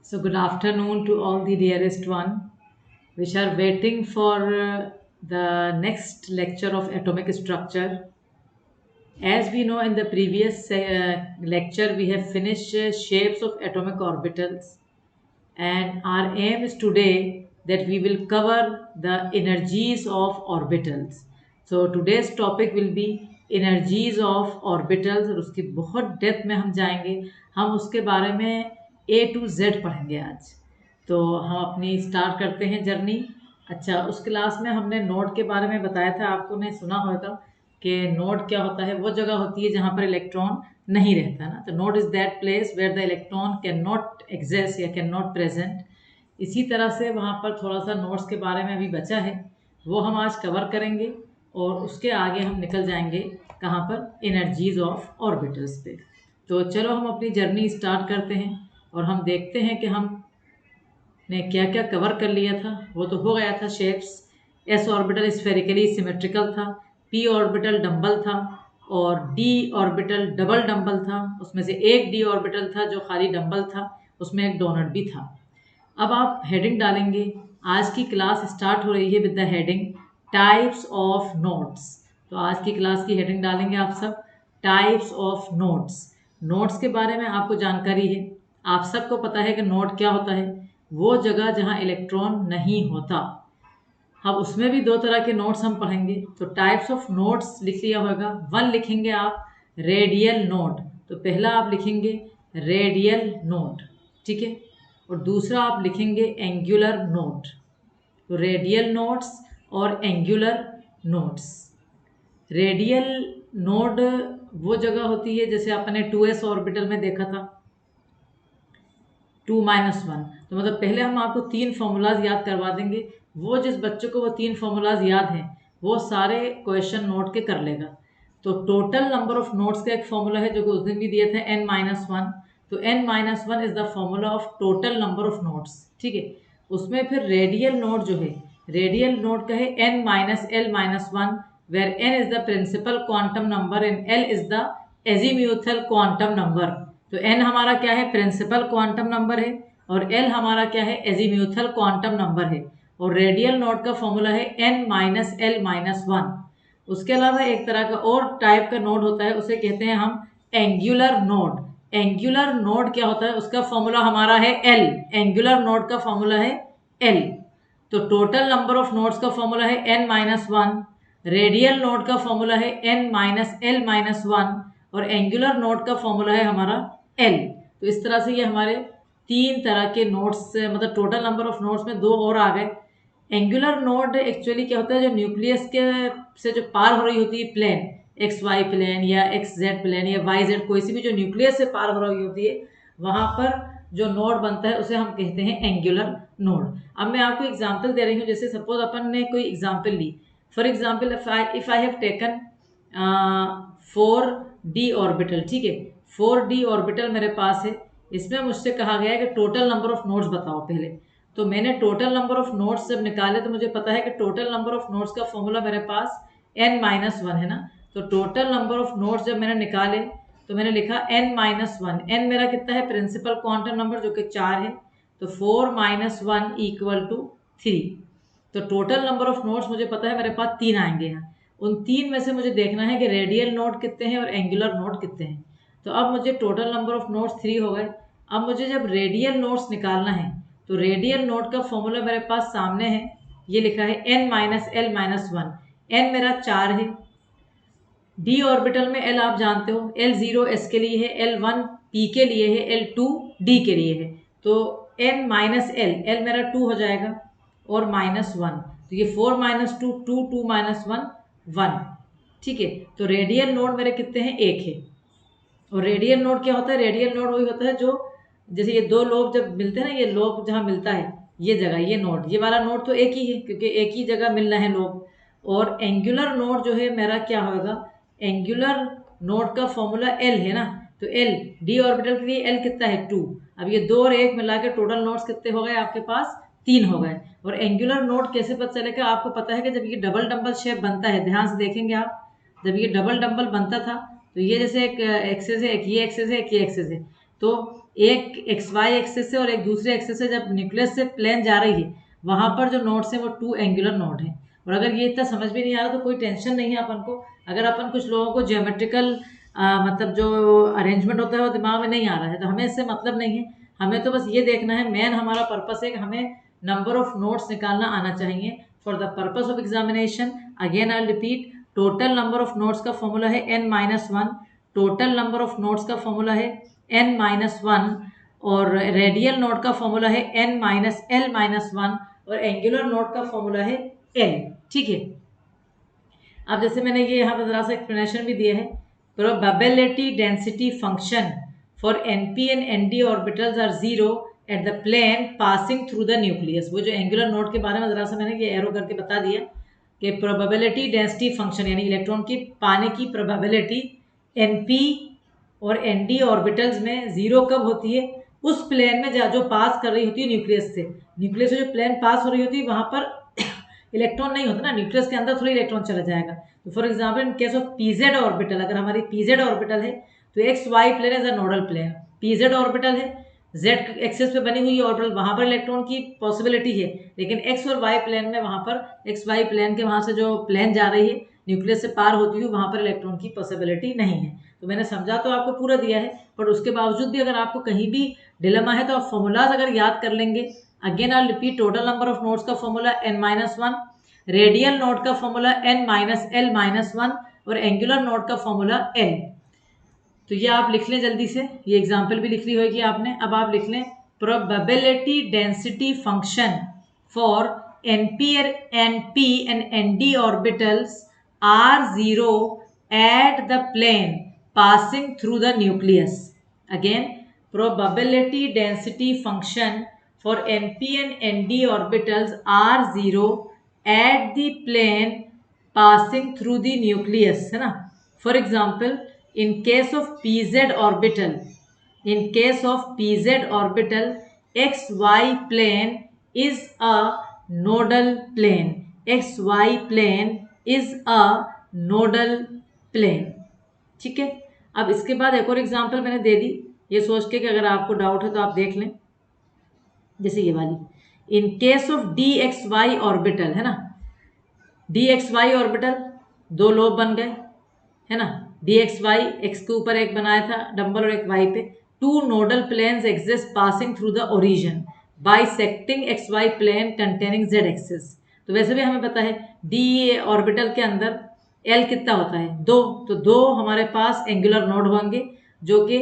So, good afternoon to all the dearest one, which are waiting for the next lecture of atomic structure. As we know, in the previous lecture, we have finished shapes of atomic orbitals, and our aim is today that we will cover the energies of orbitals. So today's topic will be energies of orbitals और उसकी बहुत depth में हम जाएंगे। हम उसके बारे में A to Z पढ़ेंगे आज। तो हम अपनी स्टार्ट करते हैं जर्नी। अच्छा, उस क्लास में हमने नोड के बारे में बताया था, आपको ने सुना होगा कि नोड क्या होता है। वो जगह होती है जहाँ पर इलेक्ट्रॉन नहीं रहता ना, तो node is that place where the electron can not exist या कैन नॉट प्रेजेंट। इसी तरह से वहाँ पर थोड़ा सा नोड्स के बारे में अभी बचा है, वो हम आज कवर करेंगे और उसके आगे हम निकल जाएंगे कहाँ पर, एनर्जीज ऑफ ऑर्बिटल्स पे। तो चलो हम अपनी जर्नी स्टार्ट करते हैं और हम देखते हैं कि हमने क्या क्या कवर कर लिया था। वो तो हो गया था shapes. S orbital spherically symmetrical था, पी ऑर्बिटल डंबल था और डी ऑर्बिटल डबल डंबल था। उसमें से एक डी ऑर्बिटल था जो खाली डंबल था, उसमें एक डोनट भी था। अब आप हेडिंग डालेंगे। आज की क्लास स्टार्ट हो रही है with the heading types of nodes. तो आज की क्लास की हेडिंग डालेंगे आप सब, टाइप्स ऑफ नोड्स। नोड्स के बारे में आपको जानकारी है, आप सबको पता है कि नोड क्या होता है। वो जगह जहाँ इलेक्ट्रॉन नहीं होता। अब उसमें भी दो तरह के नोड्स हम पढ़ेंगे। तो टाइप्स ऑफ नोड्स लिख लिया होगा। वन लिखेंगे आप रेडियल नोड, तो पहला आप लिखेंगे रेडियल नोड, ठीक है। और दूसरा आप लिखेंगे एंगुलर नोड। तो रेडियल नोड्स और एंगुलर नोड्स। रेडियल नोड वो जगह होती है जैसे आपने 2s ऑर्बिटल में देखा था, 2-1। तो मतलब पहले हम आपको तीन फॉर्मूलाज याद करवा देंगे। वो जिस बच्चे को वो तीन फॉर्मूलाज याद हैं वो सारे क्वेश्चन नोट के कर लेगा। तो टोटल नंबर ऑफ नोट्स का एक फॉर्मूला है जो कि उस दिन भी दिए थे, n-1। तो n-1 is the formula of total number of notes, ठीक है। उसमें फिर रेडियल नोड जो है, रेडियल नोड का है n-l-1, where n is the principal quantum number and l is the azimuthal quantum number. तो n हमारा क्या है, प्रिंसिपल क्वांटम नंबर है, और l हमारा क्या है, एजीम्यूथल क्वांटम नंबर है। और रेडियल नोड का फॉर्मूला है n-l-1। उसके अलावा एक तरह का और टाइप का नोड होता है, उसे कहते हैं हम एंगुलर नोड। एंगुलर नोड क्या होता है, उसका फॉर्मूला हमारा है l। एंगुलर नोड का फॉर्मूला है l। तो टोटल नंबर ऑफ नोड्स का फॉर्मूला है n-1, रेडियल नोड का फॉर्मूला है n-l-1 और एंगुलर नोड का फॉर्मूला है हमारा l। तो इस तरह से ये हमारे तीन तरह के नोड्स, मतलब टोटल नंबर ऑफ नोड्स में दो और आ गए। एंगुलर नोड एक्चुअली क्या होता है, जो न्यूक्लियस के से जो पार हो रही होती है प्लेन, एक्स वाई प्लेन या एक्स जेड प्लेन या वाई जेड, कोई सी भी जो न्यूक्लियस से पार हो रही होती है, वहाँ पर जो नोड बनता है उसे हम कहते हैं एंगुलर नोड। अब मैं आपको एग्जांपल दे रही हूँ। जैसे सपोज अपन ने कोई एग्जांपल ली, for example if I have taken 4d orbital, ठीक है। 4d ऑर्बिटल मेरे पास है। इसमें मुझसे कहा गया है कि टोटल नंबर ऑफ नोड्स बताओ पहले। तो मैंने टोटल नंबर ऑफ नोड्स जब निकाले तो मुझे पता है कि टोटल नंबर ऑफ नोड्स का फॉर्मूला मेरे पास n-1 है ना। तो टोटल नंबर ऑफ नोड्स जब मैंने निकाले तो मैंने लिखा n-1। n मेरा कितना है, प्रिंसिपल क्वांटम नंबर जो कि 4 है। तो 4-1 इक्वल टू 3। तो टोटल नंबर ऑफ नोड्स मुझे पता है मेरे पास तीन आएंगे यहाँ। उन तीन में से मुझे देखना है कि रेडियल नोड कितने हैं और एंगुलर नोड कितने हैं। तो अब मुझे टोटल नंबर ऑफ नोड्स 3 हो गए। अब मुझे जब रेडियल नोड्स निकालना है तो रेडियल नोड का फॉर्मूला मेरे पास सामने है, ये लिखा है n-l-1। n मेरा 4 है। d ऑर्बिटल में l आप जानते हो, l0 s के लिए है, l1 p के लिए है, l2 d के लिए है। तो n-l मेरा 2 हो जाएगा और -1। तो ये 4-2 2 2-1 1, ठीक है। तो रेडियल नोड मेरे कितने हैं, एक है। और रेडियल नोड क्या होता है, रेडियल नोड वही होता है जो, जैसे ये दो लोब जब मिलते हैं ना, ये लोब जहाँ मिलता है, ये जगह, ये नोड, ये वाला नोड तो एक ही है क्योंकि एक ही जगह मिलना है लोब। और एंगुलर नोड जो है मेरा क्या होगा, एंगुलर नोड का फॉर्मूला एल है ना। तो एल, डी ऑर्बिटल के लिए एल कितना है, 2। अब ये दो और एक मिला के टोटल नोड्स कितने हो गए आपके पास, 3 हो गए। और एंगुलर नोड कैसे पता चलेगा, आपको पता है कि जब ये डबल डंबल शेप बनता है, ध्यान से देखेंगे आप, जब ये डबल डंबल बनता था तो ये जैसे एक एक्सेस है, एक ये एक्सेस है, एक ये एक्सेस है। तो एक एक्स वाई एक्सिस से और एक दूसरे एक्सिस से जब न्यूक्लियस से प्लेन जा रही है, वहां पर जो नोड्स है वो 2 एंगुलर नोड है। और अगर ये इतना समझ भी नहीं आ रहा तो कोई टेंशन नहीं है अपन को। अगर अपन कुछ लोगों को ज्योमेट्रिकल मतलब जो अरेंजमेंट होता है वो दिमाग में नहीं आ रहा है तो हमें इससे मतलब नहीं है। हमें तो बस ये देखना है, मेन हमारा पर्पस है कि हमें नंबर ऑफ नोट्स निकालना आना चाहिए for the purpose of examination. Again I repeat, total number of notes का फॉर्मूला है n-1, total number of notes का फॉर्मूला है n-1, और रेडियल नोड का फॉर्मूला है n-l-1, और एंगुलर नोड का फॉर्मूला है l। ठीक है, अब जैसे मैंने ये यहाँ पर जरा सा एक्सप्लेनेशन भी दिया है। Probability density function for np and nd orbitals are zero at the plane passing through the nucleus. वो जो एंगुलर नोड के बारे में जरा सा मैंने ये एरो करके बता दिया कि प्रोबेबिलिटी डेंसिटी फंक्शन यानी इलेक्ट्रॉन की पाने की प्रोबेबिलिटी np और nd ऑर्बिटल्स में जीरो कब होती है, उस प्लेन में जो पास कर रही होती है न्यूक्लियस से जो प्लेन पास हो रही होती है वहां पर इलेक्ट्रॉन नहीं होता ना, न्यूक्लियस के अंदर थोड़ी इलेक्ट्रॉन चला जाएगा। तो for example in case of p z orbital, अगर हमारी पीजेड ऑर्बिटल है तो x y plane as a nodal plane, p z orbital है जेड एक्सिस पे बनी हुई ऑर्बिटल, वहां पर इलेक्ट्रॉन की पॉसिबिलिटी है, लेकिन एक्स और वाई प्लेन में वहां पर एक्स वाई प्लेन के वहां से जो प्लेन जा रही है न्यूक्लियस से पार होती हुई वहां पर इलेक्ट्रॉन की पॉसिबिलिटी नहीं है। तो मैंने समझा तो आपको पूरा दिया है, पर उसके बावजूद भी अगर आपको कहीं भी डिलेमा है तो आप फॉर्मूलाज अगर याद कर लेंगे। Again I repeat, total number of nodes का फॉर्मूला n-1, रेडियल नोड का फॉर्मूला n-l-1, और एंगुलर नोड का फॉर्मूला l। तो ये आप लिख लें जल्दी से, ये एग्जांपल भी लिख ली होगी आपने। अब आप लिख लें probability density function for np and nd orbitals are zero at the plane passing through the nucleus. Again, probability density function for np and nd orbitals are zero at the plane passing through the nucleus, है ना। For example, in case of pz orbital, xy plane is a nodal plane, xy plane is a nodal plane। ठीक है, अब इसके बाद एक और example मैंने दे दी, ये सोच के कि अगर आपको डाउट है तो आप देख लें। जैसे ये वाली, in case of d x y orbital, है ना, डी एक्स वाई ऑर्बिटल दो लोब बन गए, है ना, डी एक्स वाई, एक्स के ऊपर एक बनाया था डंबल और एक वाई पे, two nodal planes exist passing through the origin bisecting x y plane containing z axis. तो वैसे भी हमें पता है डी ऑर्बिटल के अंदर एल कितना होता है, दो, तो दो हमारे पास एंगुलर नोड होंगे जो कि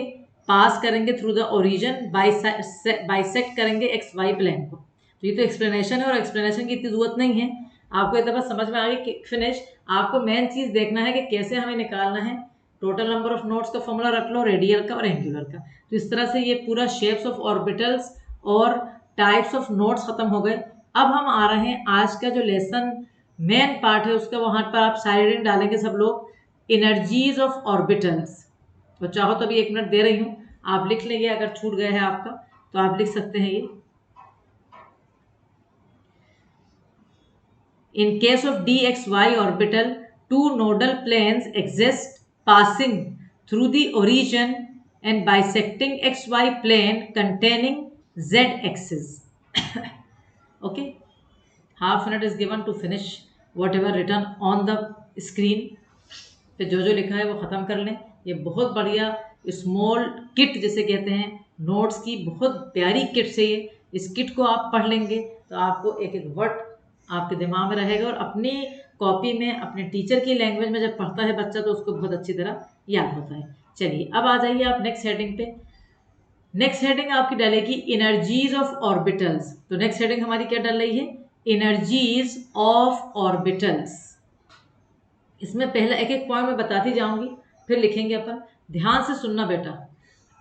पास करेंगे थ्रू द ओरिजिन, बाइसेक्ट करेंगे एक्स वाई प्लेन को। तो ये तो एक्सप्लेनेशन है और एक्सप्लेनेशन की इतनी जरूरत नहीं है, आपको इतना बस समझ में आ गई फिनिश। आपको मेन चीज देखना है कि कैसे हमें निकालना है। टोटल नंबर ऑफ नोड्स का फॉर्मूला रख लो, रेडियल का और एंगुलर का। तो इस तरह से ये पूरा शेप्स ऑफ ऑर्बिटल्स और टाइप्स ऑफ नोड्स खत्म हो गए। अब हम आ रहे हैं आज का जो लेसन मेन पार्ट है उसका, वहां पर आप साइड डालेंगे सब लोग, एनर्जीज ऑफ ऑर्बिटल्स। तो चाहो तो अभी 1 मिनट दे रही हूँ, आप लिख लेंगे, अगर छूट गया है आपका तो आप लिख सकते हैं ये। In case of dxy orbital, two nodal planes exist passing through the origin and bisecting xy plane containing z axis. Okay, half minute is given to finish whatever written on the screen. तो जो जो लिखा है वो ख़त्म कर लें। ये बहुत बढ़िया स्मॉल किट जिसे कहते हैं, नोट्स की बहुत प्यारी किट से ये, इस किट को आप पढ़ लेंगे तो आपको एक एक वर्ड आपके दिमाग में रहेगा और अपनी कॉपी में अपने टीचर की लैंग्वेज में जब पढ़ता है बच्चा तो उसको बहुत अच्छी तरह याद होता है। चलिए अब आ जाइए आप नेक्स्ट हेडिंग पे। नेक्स्ट हेडिंग आपकी डालेगी एनर्जीज ऑफ ऑर्बिटल्स। तो नेक्स्ट हेडिंग हमारी क्या डाल रही है, एनर्जीज ऑफ ऑर्बिटल्स। इसमें पहला एक एक पॉइंट मैं बताती जाऊंगी, फिर लिखेंगे अपन। ध्यान से सुनना बेटा,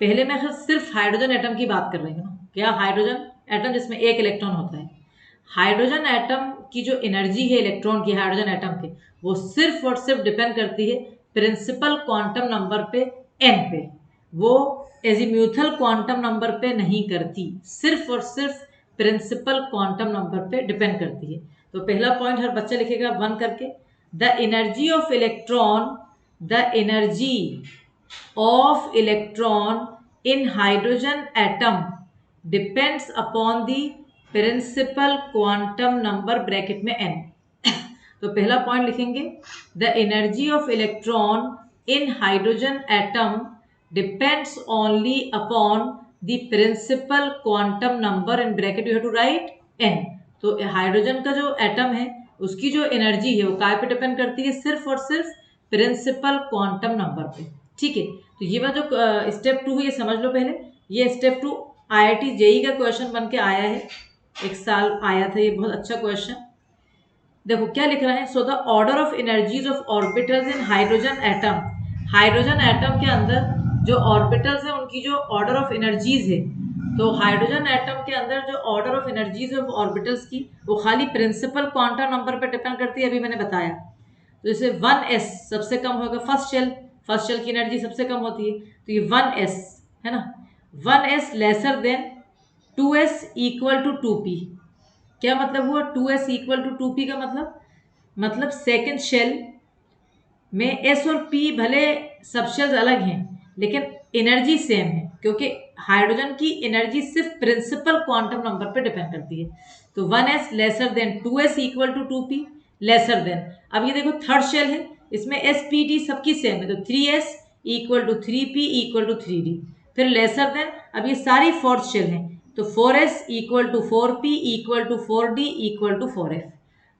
पहले मैं सिर्फ हाइड्रोजन एटम की बात कर रही हूँ ना, क्या हाइड्रोजन एटम जिसमें एक इलेक्ट्रॉन होता है। हाइड्रोजन एटम की जो एनर्जी है इलेक्ट्रॉन की हाइड्रोजन एटम के, वो सिर्फ और सिर्फ डिपेंड करती है प्रिंसिपल क्वांटम नंबर पे, n पे। वो एजीम्यूथल क्वांटम नंबर पे नहीं करती, सिर्फ और सिर्फ प्रिंसिपल क्वांटम नंबर पे डिपेंड करती है। तो पहला पॉइंट हर बच्चा लिखेगा 1 करके, the energy of electron in hydrogen atom depends upon the principal quantum number bracket में n। तो पहला पॉइंट लिखेंगे, the energy of electron in hydrogen atom depends only upon the principal quantum number in bracket you have to write n। तो hydrogen का जो atom है उसकी जो एनर्जी है वो काय पे डिपेंड करती है, सिर्फ और सिर्फ प्रिंसिपल क्वांटम नंबर पे। ठीक है, तो ये बात जो स्टेप 2 है ये समझ लो पहले। ये स्टेप 2 IIT जेई का क्वेश्चन बन के आया है, एक साल आया था, ये बहुत अच्छा क्वेश्चन। देखो क्या लिख रहा है, सो the order of energies of orbitals in hydrogen atom. Hydrogen atom के अंदर जो ऑर्बिटल्स है उनकी जो ऑर्डर ऑफ एनर्जीज है, तो हाइड्रोजन एटम के अंदर जो order of energies of orbitals की वो खाली प्रिंसिपल क्वांटम नंबर पर डिपेंड करती है, अभी मैंने बताया। तो जैसे 1s सबसे कम होगा फर्स्ट शेल की एनर्जी सबसे कम होती है, तो ये 1s है ना। 1s lesser than 2s equal to 2p। क्या मतलब हुआ 2s इक्वल टू 2p का मतलब सेकेंड शेल में s और p भले सब शेल्स अलग हैं लेकिन एनर्जी सेम है, क्योंकि हाइड्रोजन की एनर्जी सिर्फ प्रिंसिपल क्वांटम नंबर पे डिपेंड करती है। तो 1s lesser than 2s equal to 2p lesser than. अब ये देखो थर्ड शेल है, इसमें s p d सबकी सेम है, तो 3s equal to 3p equal to 3d। फिर लेसर देन, अब ये सारी फोर्थ शेल हैं, तो 4s equal to 4p equal to 4d equal to 4f।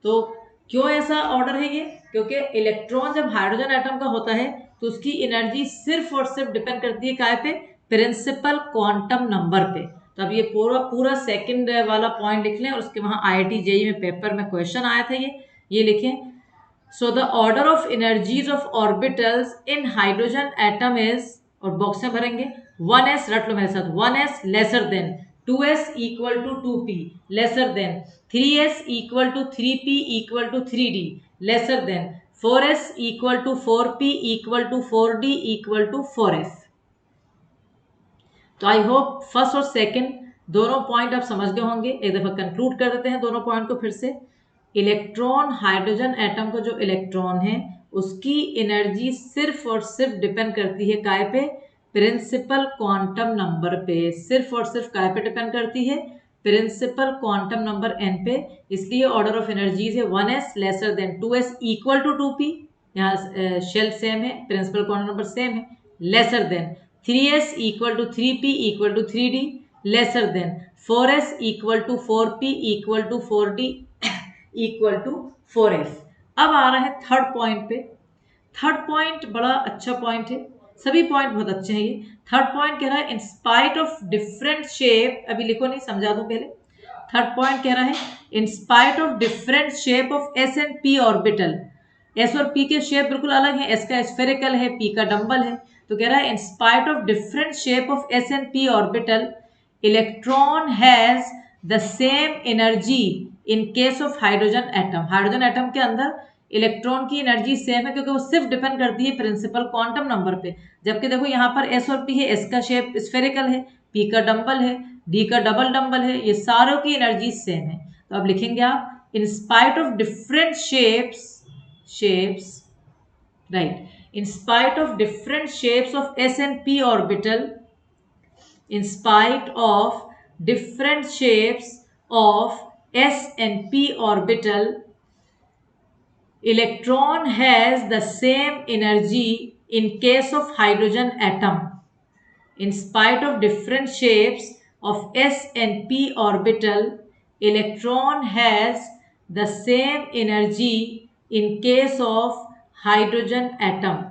तो क्यों ऐसा ऑर्डर है ये, क्योंकि इलेक्ट्रॉन जब हाइड्रोजन एटम का होता है तो उसकी एनर्जी सिर्फ और सिर्फ डिपेंड करती है काय पे, प्रिंसिपल क्वांटम नंबर पे। तो अब ये पूरा सेकंड वाला पॉइंट लिख लें, और उसके वहां IIT जेई में पेपर में क्वेश्चन आया था ये लिखें। So the order of energies of orbitals in hydrogen atom is, और बॉक्स में भरेंगे 1s, रट लो मेरे साथ, 1s lesser than 2s equal to 2p lesser than 3s equal to 3p equal to 3d lesser than 4s equal to 4p equal to 4d equal to 4f। तो I hope first और second दोनों point आप समझ गए होंगे। एक दफा conclude कर देते हैं दोनों पॉइंट को फिर से। इलेक्ट्रॉन, हाइड्रोजन एटम का जो इलेक्ट्रॉन है उसकी एनर्जी सिर्फ और सिर्फ डिपेंड करती है काय पे, प्रिंसिपल क्वांटम नंबर पे। सिर्फ और सिर्फ काय पे डिपेंड करती है, प्रिंसिपल क्वांटम नंबर n पे। इसलिए ऑर्डर ऑफ एनर्जीज है 1s lesser than 2s equal to 2p, यहाँ शेल सेम है, प्रिंसिपल क्वांटम नंबर सेम है, lesser than 3s equal to 3p equal to 3d lesser than 4s equal to 4p equal to 4d equal to 4f। अब आ रहा है third point पे। Third point बड़ा अच्छा point है, सभी पॉइंट बहुत अच्छे हैं। ये थर्ड पॉइंट कह रहा है in spite of different shape, अभी लिखो नहीं समझा दूं पहले। थर्ड पॉइंट कह रहा है in spite of different shape of s and p orbital. s और p के शेप बिल्कुल अलग है, s का स्फेरिकल है, p का डम्बल है। तो कह रहा है in spite of different shape of s and p orbital electron has the same energy in case of hydrogen atom. Hydrogen atom के अंदर इलेक्ट्रॉन की एनर्जी सेम है, क्योंकि वो सिर्फ डिपेंड करती है प्रिंसिपल क्वांटम नंबर पे। जबकि देखो यहाँ पर s और p है, s का शेप स्फेरिकल है, p का डम्बल है, d का डबल डम्बल है, ये सारों की एनर्जी सेम है। तो अब लिखेंगे आप in spite of different shapes right, in spite of different shapes of s and p orbital, in spite of different shapes of s and p orbital, electron has the same energy in case of hydrogen atom. In spite of different shapes of s and p orbital, electron has the same energy in case of hydrogen atom.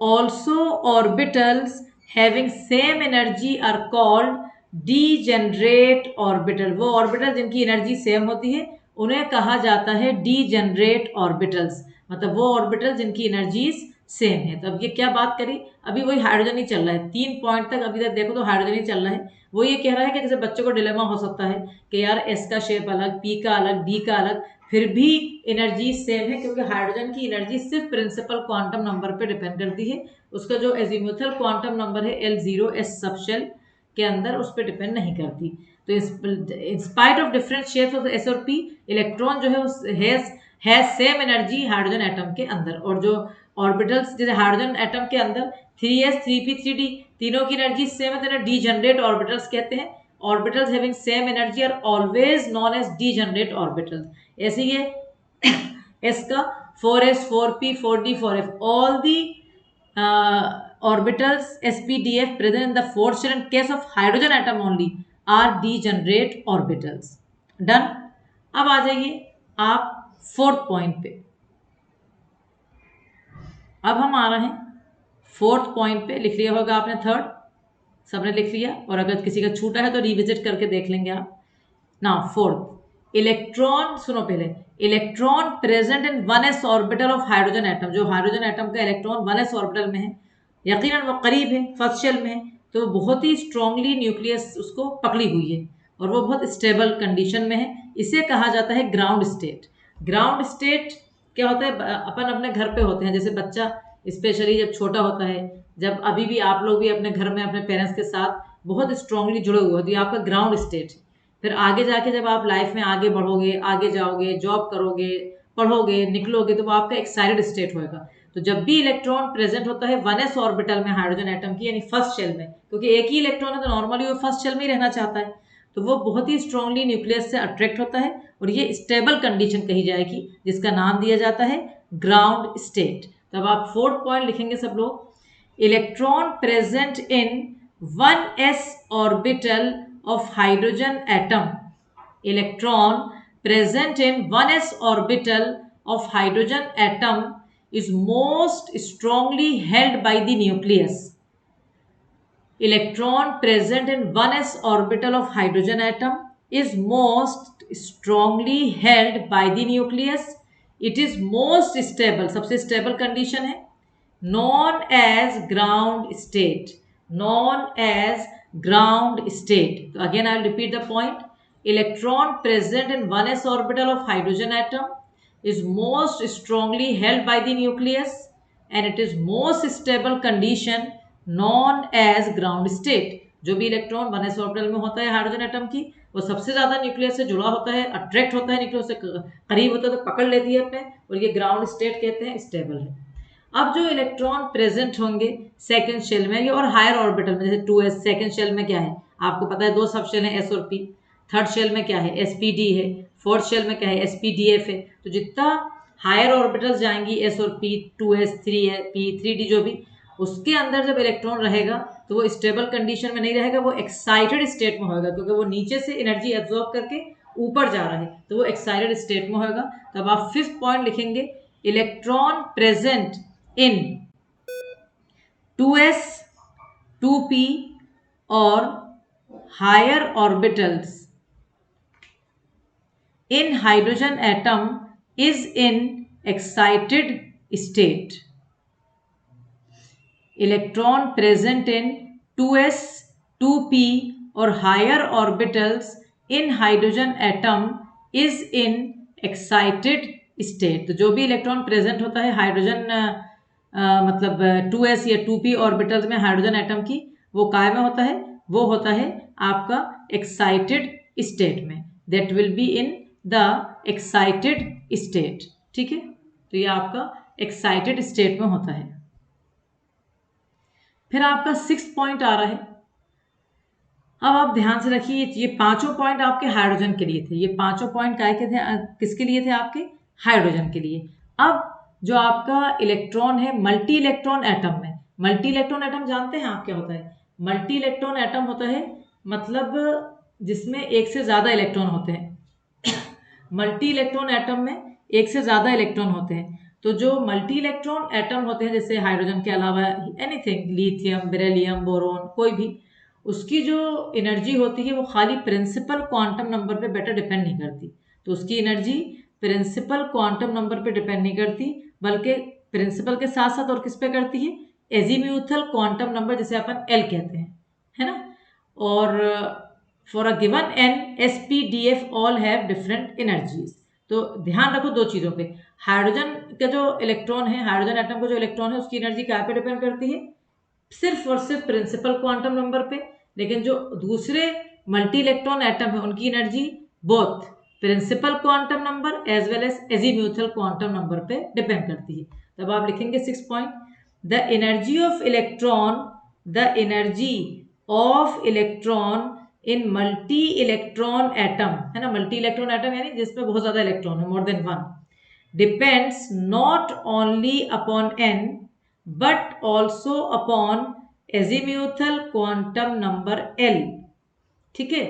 Also, orbitals having same energy are called degenerate orbital। वो orbital जिनकी energy same होती है उन्हें कहा जाता है degenerate orbitals, मतलब वो ऑर्बिटल जिनकी एनर्जीज सेम है। तो अब ये क्या बात करी, अभी वही हाइड्रोजन ही चल रहा है। 3 पॉइंट तक अभी तक देखो तो हाइड्रोजन ही चल रहा है। वो ये कह रहा है कि जैसे बच्चों को डिलेमा हो सकता है कि यार एस का शेप अलग, पी का अलग, डी का अलग, फिर भी एनर्जी सेम है, क्योंकि हाइड्रोजन की एनर्जी सिर्फ प्रिंसिपल क्वांटम नंबर पे डिपेंड करती है। उसका जो एजीमुथल क्वांटम नंबर है L0 s सबशेल के अंदर, उस पर डिपेंड नहीं करती। तो in spite of different shapes of s और p, इलेक्ट्रॉन जो है has same energy hydrogen atom के अंदर। और जो ऑर्बिटल्स जैसे हाइड्रोजन एटम के अंदर 3s 3p 3d तीनों की एनर्जी सेम है, तो डीजनरेट ऑर्बिटल्स कहते हैं। Orbitals having same energy are always known as degenerate orbitals. ऐसे ही है s का 4s 4p 4d 4f all the orbitals sp df present in the fourth shell in case of hydrogen atom only are degenerate orbitals. Done. अब आ जाइए आप fourth point पे। अब हम आ रहे हैं फोर्थ पॉइंट पे। लिख लिया होगा आपने, थर्ड सबने लिख लिया, और अगर किसी का छूटा है तो रिविजिट करके देख लेंगे आप। ना फोर्थ, इलेक्ट्रॉन सुनो पहले, electron present in 1s orbital of hydrogen atom. जो हाइड्रोजन एटम का इलेक्ट्रॉन 1s ऑर्बिटल में है, यकीनन वो करीब है, फर्स्ट शेल में है, तो बहुत ही स्ट्रांगली न्यूक्लियस उसको पकड़ी हुई है और वो बहुत स्टेबल कंडीशन में है। इसे कहा जाता है ग्राउंड स्टेट। ग्राउंड स्टेट क्या होता है, अपन अपने घर पे होते हैं, जैसे बच्चा स्पेशली जब छोटा होता है, जब अभी भी आप लोग भी अपने घर में अपने पेरेंट्स के साथ बहुत स्ट्रांगली जुड़े हुए हो, तो ये आपका ग्राउंड स्टेट है। फिर आगे जाके जब आप लाइफ में आगे बढ़ोगे, आगे जाओगे, जॉब करोगे, पढ़ोगे, निकलोगे, तो वो आपका एक्साइटेड स्टेट होगा। तो जब भी इलेक्ट्रॉन प्रेजेंट होता है 1s ऑर्बिटल में हाइड्रोजन एटम की, यानी फर्स्ट शेल में, क्योंकि एक ही इलेक्ट्रॉन है तो नॉर्मली वो फर्स्ट शेल में ही रहना चाहता है, तो वो बहुत ही स्ट्रांगली न्यूक्लियस से अट्रैक्ट होता है और ये स्टेबल कंडीशन कही जाएगी, जिसका नाम दिया जाता है ग्राउंड स्टेट। तब आप फोर्थ पॉइंट लिखेंगे सब लोग, electron present in 1s orbital of hydrogen atom. Electron present in 1s orbital of hydrogen atom is most strongly held by the nucleus. Electron present in 1s orbital of hydrogen atom is most strongly held by the nucleus. It is most stable, सबसे stable condition है, known as ground state. Known as ground state. So again I will repeat the point. Electron present in 1s orbital of hydrogen atom is most strongly held by the nucleus and it is most stable condition known as ground state. जो भी electron 1s orbital में होता है hydrogen atom की, वो सबसे ज्यादा nucleus से जुड़ा होता है, अट्रैक्ट होता है, न्यूक्लियस से करीब होता है तो पकड़ लेती है अपने, और ये ग्राउंड स्टेट कहते हैं, स्टेबल है। अब जो इलेक्ट्रॉन प्रेजेंट होंगे सेकंड शेल में और हायर ऑर्बिटल में, जैसे 2s, सेकंड शेल में क्या है आपको पता है, दो सब शेल है s और p। थर्ड शेल में क्या है, sp-d है। फोर्थ शेल में क्या है, sp-df है। तो जितना हायर ऑर्बिटल्स जाएंगी s और p, 2s 3p 3d जो भी, उसके अंदर जब इलेक्ट्रॉन रहेगा तो वो स्टेबल कंडीशन में नहीं रहेगा, वो एक्साइटेड स्टेट में होगा, क्योंकि वो नीचे से एनर्जी एब्जॉर्ब करके ऊपर जा रहा है, तो वो एक्साइटेड स्टेट में होगा। तब आप फिफ्थ पॉइंट लिखेंगे, electron present in 2s 2p or higher orbitals in hydrogen atom is in excited state. Electron present in 2s 2p or higher orbitals in hydrogen atom is in excited state. तो जो भी electron present होता है hydrogen मतलब 2s या 2p orbitals में hydrogen atom की, वो काय में होता है, वो होता है आपका एक्साइटेड स्टेट में, that will be in the excited state. ठीक है, तो ये आपका एक्साइटेड स्टेट में होता है। फिर आपका सिक्स्थ पॉइंट आ रहा है। अब आप ध्यान से रखिए, ये पांचों पॉइंट आपके हाइड्रोजन के लिए थे, ये पांचों पॉइंट काय के थे, किसके लिए थे, आपके हाइड्रोजन के लिए। अब जो आपका इलेक्ट्रॉन है मल्टी इलेक्ट्रॉन एटम में, मल्टी इलेक्ट्रॉन एटम जानते हैं आप क्या होता है? मल्टी इलेक्ट्रॉन एटम होता है मतलब जिसमें एक से ज्यादा इलेक्ट्रॉन होते हैं। मल्टी इलेक्ट्रॉन एटम में एक से ज्यादा इलेक्ट्रॉन होते हैं। तो जो मल्टी इलेक्ट्रॉन एटम होते हैं, जैसे हाइड्रोजन के अलावा एनीथिंग, लिथियम, बेरिलियम, बोरोन, कोई भी, उसकी जो एनर्जी होती है वो खाली प्रिंसिपल क्वांटम नंबर पे बेटर डिपेंड नहीं करती। तो उसकी एनर्जी प्रिंसिपल क्वांटम नंबर पे डिपेंड नहीं करती, बल्कि प्रिंसिपल के साथ साथ और किस पे करती है, एजीम्यूथल क्वांटम नंबर, जिसे अपन एल कहते हैं, है ना। और for a given an, S P D F all have different energies. तो ध्यान रखो दो चीजों पे, हाइड्रोजन का जो इलेक्ट्रॉन है, हाइड्रोजन एटम का जो इलेक्ट्रॉन है, उसकी एनर्जी क्या पे डिपेंड करती है, सिर्फ और सिर्फ प्रिंसिपल क्वांटम नंबर पे। लेकिन जो दूसरे मल्टी इलेक्ट्रॉन एटम है, उनकी energy both principal quantum number as well as azimuthal quantum number पे डिपेंड करती है। तब आप लिखेंगे 6 point, the energy of electron in multi electron atom, है ना, मल्टी इलेक्ट्रॉन एटम यानी जिसमें बहुत ज्यादा इलेक्ट्रॉन है, more than one, depends not only upon n but also upon azimuthal quantum number L. ठीक है,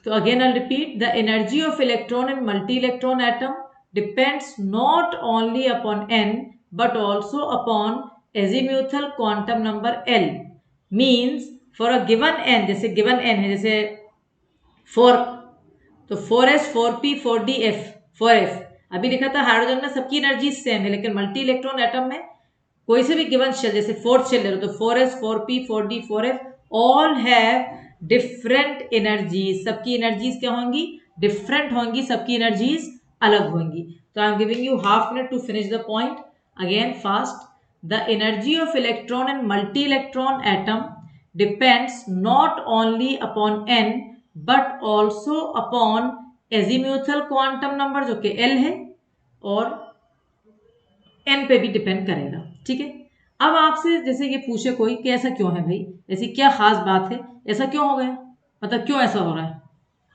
तो again I repeat, the energy of electron in multi electron atom depends not only upon n but also upon azimuthal quantum number L. Means for a given n, जैसे given n है जैसे 4, तो 4s 4p 4d f 4f, अभी लिखा था hydrogen में सबकी energy same है, लेकिन मल्टी इलेक्ट्रॉन एटम में कोई से भी गिवन शेल, जैसे फोर्थ शेल ले लो तो 4s 4p 4d 4f all have different energies, सबकी एनर्जीज क्या होंगी, डिफरेंट होंगी, सबकी एनर्जीज अलग होंगी. तो I am giving you half minute to finish the point again fast. The energy of electron in multi electron atom depends not only upon n but also upon azimuthal quantum number जो कि L है और n पे भी depend करेगा. ठीक है, अब आपसे जैसे ये पूछे कोई कि ऐसा क्यों है भाई, ऐसी क्या खास बात है, ऐसा क्यों हो गया, मतलब क्यों ऐसा हो रहा है,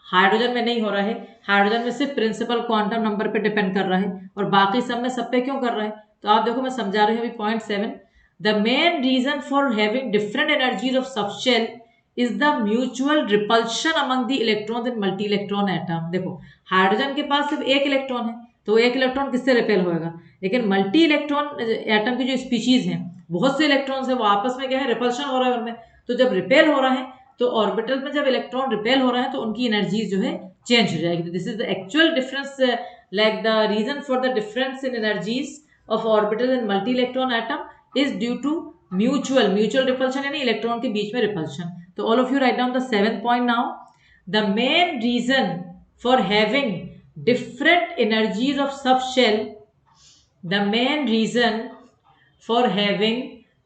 हाइड्रोजन में नहीं हो रहा है, हाइड्रोजन में सिर्फ प्रिंसिपल क्वांटम नंबर पे डिपेंड कर रहा है और बाकी सब में सब पे क्यों कर रहा है. तो आप देखो मैं समझा रही हूँ अभी point 7. The main reason for having different energies of subshell is the mutual repulsion among the electrons in multi electron atom. देखो हाइड्रोजन के पास सिर्फ एक इलेक्ट्रॉन है, तो एक इलेक्ट्रॉन किससे रिपेल होएगा, लेकिन मल्टी इलेक्ट्रॉन एटम की जो स्पीशीज हैं, बहुत से इलेक्ट्रॉन्स है, वो आपस में क्या है, रिपल्शन हो रहा है उनमें. तो जब रिपेल हो रहा है तो ऑर्बिटल में जब इलेक्ट्रॉन रिपेल हो रहा है तो उनकी एनर्जीज जो है चेंज हो जाएगी. This is the actual difference, like the reason for the difference in energies of orbital in multi electron atom is due to mutual repulsion यानी इलेक्ट्रॉन के बीच में रिपल्शन. तो all of you write down the 7th point now. The main reason for having different energies of subshell, the main reason for having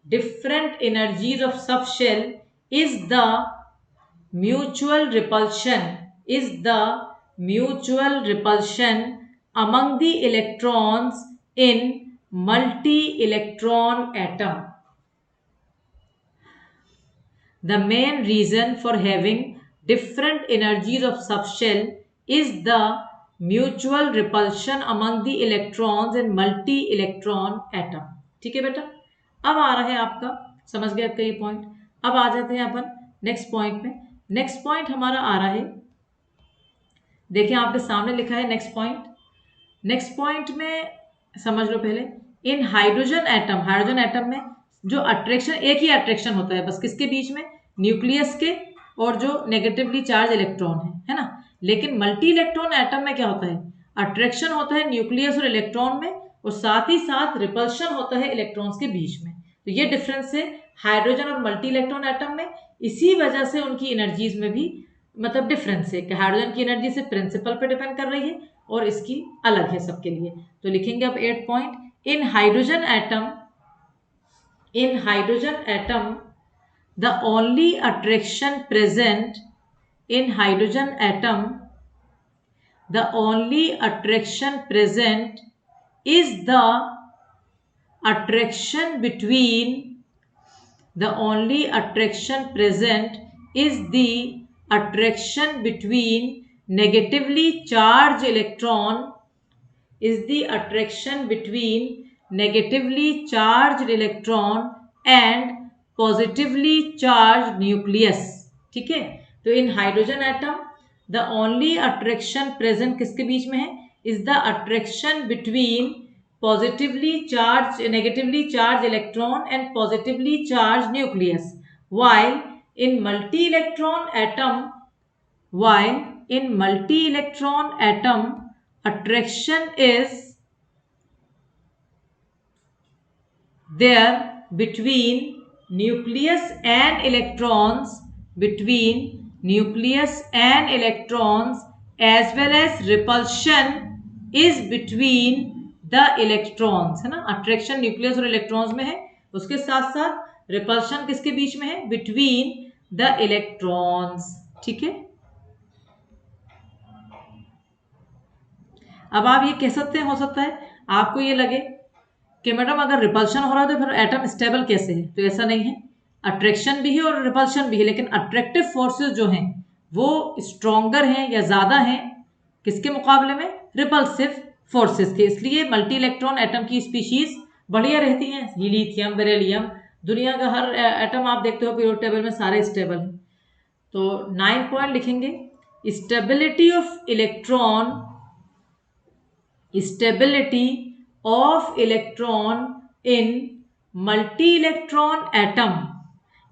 different energies of subshell is the mutual repulsion among the electrons in multi-electron atom. The main reason for having different energies of subshell is the mutual repulsion among the electrons in multi electron atom. ठीक है बेटा, अब आ रहा है आपका, समझ गए आपका ये पॉइंट. अब आ जाते हैं अपन नेक्स्ट पॉइंट में. नेक्स्ट पॉइंट हमारा आ रहा है, देखिए आपके सामने लिखा है नेक्स्ट पॉइंट. नेक्स्ट पॉइंट में समझ लो पहले, इन हाइड्रोजन एटम में जो अट्रैक्शन, एक ही अट्रैक्शन होता है बस, किसके बीच में, न्यूक्लियस के और जो नेगेटिवली चार्ज इलेक्ट्रॉन है ना. लेकिन मल्टी इलेक्ट्रॉन एटम में क्या होता है, अट्रैक्शन होता है न्यूक्लियस और इलेक्ट्रॉन में और साथ ही साथ रिपल्शन होता है इलेक्ट्रॉन्स के बीच में. तो ये डिफरेंस है हाइड्रोजन और मल्टी इलेक्ट्रॉन एटम में. इसी वजह से उनकी एनर्जीज में भी मतलब डिफरेंस है कि हाइड्रोजन की एनर्जी से प्रिंसिपल पे डिपेंड कर रही है और इसकी अलग है सबके लिए. तो लिखेंगे अब 8 point. In hydrogen atom the only attraction present in hydrogen atom is the attraction between negatively charged electron and positively charge nucleus. ठीक है, तो इन hydrogen atom the only attraction present किसके बीच में है, is the attraction between negatively charge electron and positively charge nucleus. while in multi electron atom attraction is there between nucleus and electrons as well as repulsion is between the electrons, है ना. Attraction nucleus और electrons में है, उसके साथ साथ repulsion किसके बीच में है, बिटवीन द इलेक्ट्रॉन्स. ठीक है, अब आप ये कह सकते हैं, हो सकता है आपको ये लगे कि मैडम अगर रिपल्शन हो रहा है तो फिर एटम स्टेबल कैसे है, तो ऐसा नहीं है, अट्रैक्शन भी है और रिपल्शन भी है, लेकिन अट्रैक्टिव फोर्सेस जो हैं वो स्ट्रॉन्गर हैं या ज्यादा हैं किसके मुकाबले में, रिपल्सिव फोर्सेस के। इसलिए मल्टी इलेक्ट्रॉन एटम की स्पीशीज बढ़िया रहती हैं, लिथियम, बेरिलियम, दुनिया का हर एटम आप देखते हो पीरियोडिक टेबल में सारे स्टेबल हैं। तो 9 पॉइंट लिखेंगे, stability of electron, stability of electron in multi-electron atom,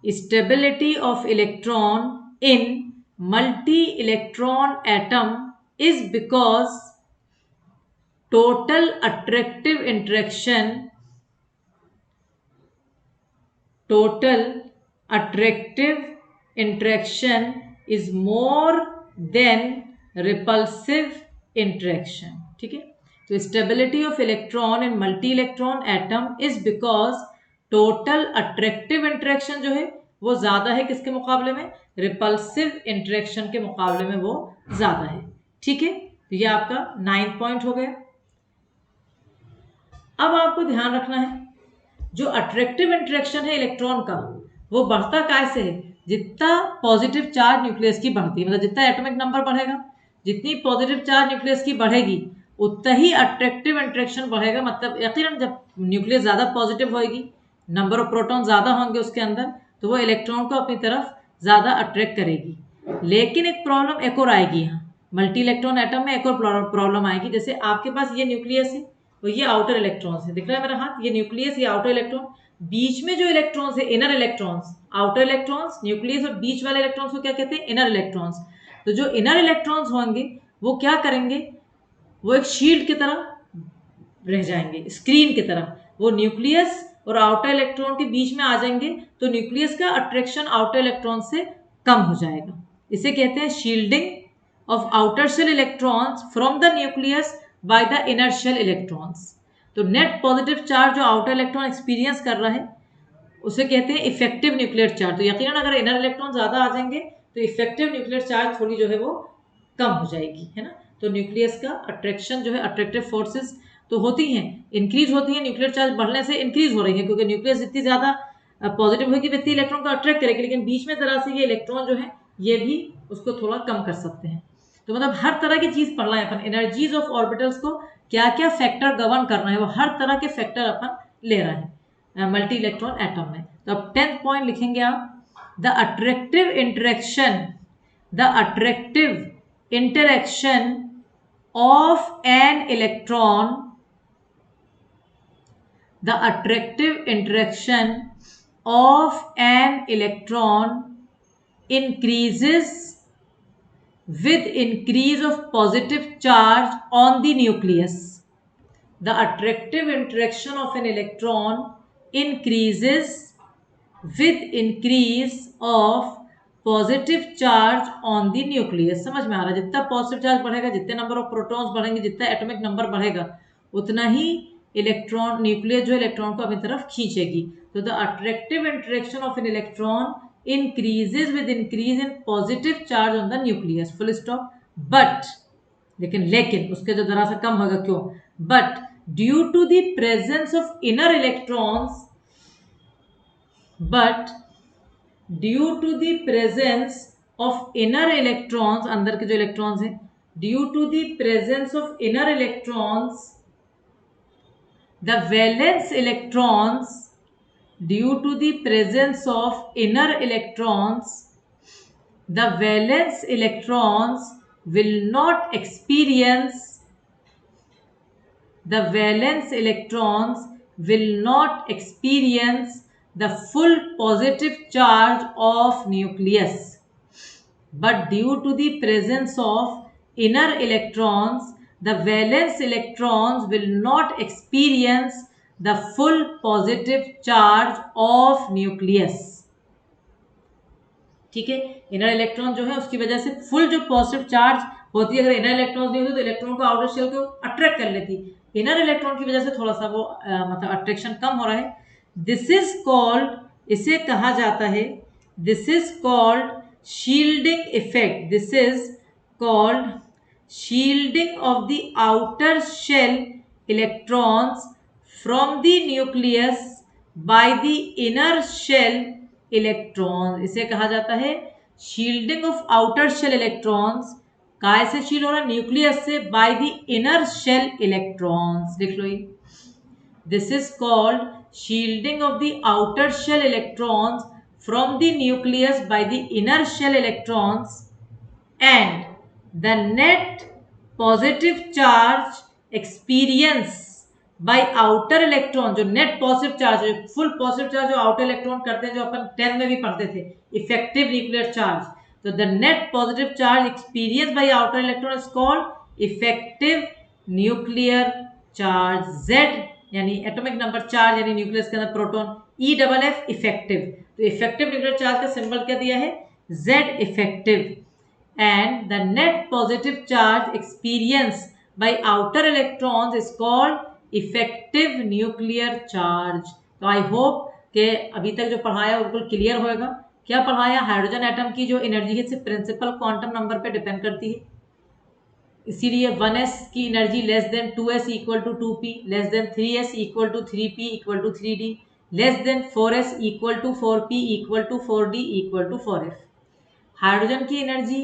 stability of electron in multi-electron atom is because total attractive interaction is more than repulsive interaction। ठीक है, तो stability of electron in multi electron atom is because total attractive interaction जो है वो ज्यादा है किसके मुकाबले में, रिपल्सिव इंटरेक्शन के मुकाबले में वो ज्यादा है। ठीक है, तो ये आपका 9 पॉइंट हो गया। अब आपको ध्यान रखना है जो अट्रैक्टिव इंटरेक्शन है इलेक्ट्रॉन का वो बढ़ता कैसे है, जितना पॉजिटिव चार्ज न्यूक्लियस की बढ़ती है, मतलब जितना एटॉमिक नंबर बढ़ेगा, जितनी पॉजिटिव चार्ज न्यूक्लियस की बढ़ेगी उतना ही अट्रैक्टिव इंटरेक्शन बढ़ेगा। मतलब यकीनन जब न्यूक्लियस ज्यादा पॉजिटिव होगी, नंबर ऑफ प्रोटॉन ज्यादा होंगे उसके अंदर, तो वो इलेक्ट्रॉन को अपनी तरफ ज्यादा अट्रैक्ट करेगी। लेकिन एक प्रॉब्लम एक और आएगी यहाँ मल्टी इलेक्ट्रॉन एटम में, एक और प्रॉब्लम आएगी। जैसे आपके पास ये न्यूक्लियस है और ये आउटर इलेक्ट्रॉन्स है, दिख रहा है मेरा हाथ, ये न्यूक्लियस, ये आउटर इलेक्ट्रॉन, बीच में जो इलेक्ट्रॉन्स है inner electrons, outer electrons nucleus और बीच वाले इलेक्ट्रॉन्स को क्या कहते हैं, इनर इलेक्ट्रॉन्स। तो जो इनर इलेक्ट्रॉन्स होंगे वो क्या करेंगे, वो एक शील्ड की तरह रह जाएंगे, स्क्रीन की तरह, वो न्यूक्लियस और आउटर इलेक्ट्रॉन के बीच में आ जाएंगे, तो न्यूक्लियस का अट्रैक्शन आउटर इलेक्ट्रॉन से कम हो जाएगा। इसे कहते हैं shielding of outer shell electrons from the nucleus by the inner shell electrons. तो नेट पॉजिटिव चार्ज जो आउटर इलेक्ट्रॉन एक्सपीरियंस कर रहा है उसे कहते हैं इफेक्टिव न्यूक्लियर चार्ज। तो यकीनन अगर इनर इलेक्ट्रॉन ज्यादा आ जाएंगे तो इफेक्टिव न्यूक्लियर चार्ज थोड़ी जो है वो कम हो जाएगी, है ना। तो न्यूक्लियस का अट्रैक्शन जो है, अट्रैक्टिव फोर्सेस तो होती हैं, इंक्रीज होती हैं, न्यूक्लियर चार्ज बढ़ने से इंक्रीज हो रही है, क्योंकि न्यूक्लियस जितनी ज्यादा पॉजिटिव होगी व्यक्ति इलेक्ट्रॉन को अट्रैक्ट करेगी, लेकिन बीच में तरह से ये इलेक्ट्रॉन जो है ये भी उसको थोड़ा कम कर सकते हैं। तो मतलब हर तरह की चीज पढ़ना है अपन, एनर्जीज ऑफ ऑर्बिटल्स को क्या क्या फैक्टर गवर्न करना है, वो हर तरह के फैक्टर अपन ले रहे हैं मल्टी इलेक्ट्रॉन एटम में। तो अब 10th पॉइंट लिखेंगे आप, the attractive interaction, the attractive interaction of an electron, the attractive interaction of an electron increases with increase of positive charge on the nucleus. The attractive interaction of an electron increases with increase of positive charge on the nucleus. समझ में आ रहा है, जितना positive charge बढ़ेगा, जितने number of protons बढ़ेंगे, जितना atomic number बढ़ेगा, उतना ही इलेक्ट्रॉन, न्यूक्लियस जो इलेक्ट्रॉन को अपनी तरफ खींचेगी। तो the attractive interaction of an electron increases with increase in positive charge on the nucleus, full stop. But लेकिन उसके जो जरा सा कम होगा, क्यों, but due to the presence of inner electrons, but due to the presence of inner electrons, अंदर के जो इलेक्ट्रॉन्स हैं, due to the presence of inner electrons, the valence electrons, due to the presence of inner electrons, the valence electrons will not experience, the valence electrons will not experience the full positive charge of nucleus, but due to the presence of inner electrons, the valence electrons will not experience the full positive charge of nucleus। ठीक है, inner electron जो है उसकी वजह से full जो positive charge होती है, अगर इनर इलेक्ट्रॉन नहीं होती तो इलेक्ट्रॉन को आउटर शेल को अट्रैक्ट कर लेती, इनर इलेक्ट्रॉन की वजह से थोड़ा सा वो मतलब अट्रैक्शन कम हो रहा है। दिस इज कॉल्ड, इसे कहा जाता है, this is called shielding effect, this is called shielding of the outer shell electrons from the nucleus by the inner shell electron. इसे कहा जाता है shielding of outer shell electrons. काय से शील्ड हो रहा है? न्यूक्लियस से, by the inner shell electrons. लिख लो ये, this is called shielding of the outer shell electrons from the nucleus by the inner shell electrons, and the net positive charge experience by outer electron। जो net positive charge है, full positive charge जो outer electron करते हैं, जो अपन 10 में भी पढ़ते थे, इफेक्टिव न्यूक्लियर चार्ज। तो the net positive charge experience by outer electron is called effective nuclear charge. Z यानी एटॉमिक नंबर चार्ज, यानी न्यूक्लियस के अंदर प्रोटॉन, EFF इफेक्टिव। तो इफेक्टिव न्यूक्लियर चार्ज का सिंबल क्या दिया है? Z effective. and the net positive charge experienced by outer electrons is called effective nuclear charge। तो आई होप कि अभी तक जो पढ़ाया वो बिल्कुल क्लियर होगा। क्या पढ़ाया? हाइड्रोजन एटम की जो एनर्जी है सिर्फ प्रिंसिपल क्वांटम नंबर पे डिपेंड करती है, इसीलिए 1s की energy less than 2s equal to 2p, less than 3s equal to 3p equal to 3d, less than 4s equal to 4p equal to 4d equal to 4f। Hydrogen की energy